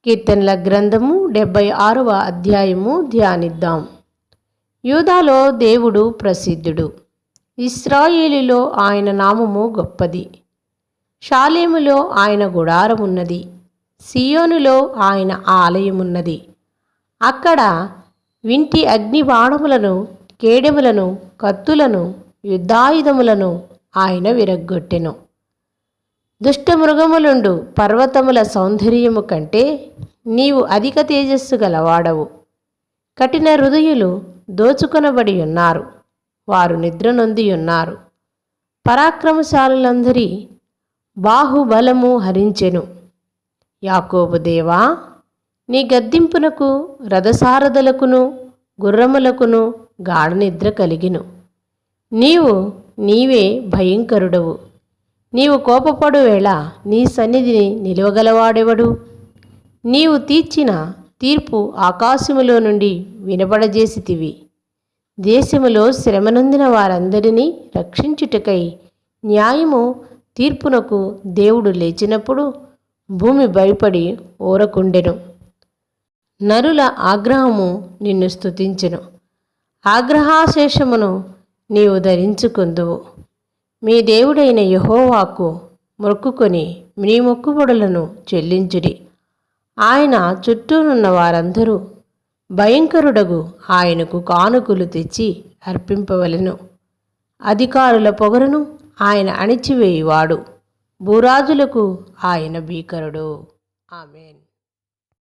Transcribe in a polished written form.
కీర్తనల గ్రంథము 76వ అధ్యాయము ధ్యానిద్దాం. యూదాలో దేవుడు ప్రసిద్ధుడు, ఇశ్రాయేలులో ఆయన నామము గొప్పది. షాలేములో ఆయన గుడారమున్నది, సియోనులో ఆయన ఆలయమున్నది. అక్కడ వింటి అగ్ని బాణములను, కేడెములను, కత్తులను, యుద్ధాయుధములను ఆయన విరగ్గొట్టెను. దుష్టమృగములుండు పర్వతముల సౌందర్యము కంటే నీవు అధిక తేజస్సు గలవాడవు. కఠిన హృదయులు దోచుకొనబడి ఉన్నారు, వారు నిద్ర నొంది ఉన్నారు. పరాక్రమశాలులందరి బాహుబలము హరించెను. యాకోబు దేవా, నీ గద్దింపునకు రథసారథులకును గుర్రములకును గాఢ నిద్ర కలిగిను. నీవే భయంకరుడవు. నీవు కోపపడు వేళ నీ సన్నిధిని నిలువగలవాడెవడు? నీవు తీర్చిన తీర్పు ఆకాశములో నుండి వినబడజేసితివి. దేశములో శ్రమనొందిన వారందరినీ రక్షించుటకై న్యాయము తీర్పునకు దేవుడు లేచినప్పుడు భూమి భయపడి ఊరకుండెను. నరుల ఆగ్రహము నిన్ను స్తుతించెను. ఆగ్రహాశేషమును నీవు ధరించుకొందువు. మీ దేవుడైన యెహోవాకు మొక్కుకొని మీ మొక్కుబడులను చెల్లించుడి. ఆయన చుట్టూనున్న వారందరూ భయంకరుడగు ఆయనకు కానుకలు తెచ్చి అర్పింపవలెను. అధికారుల పొగరును ఆయన అణిచివేయువాడు, భూరాజులకు ఆయన భీకరుడు. ఆమేన్.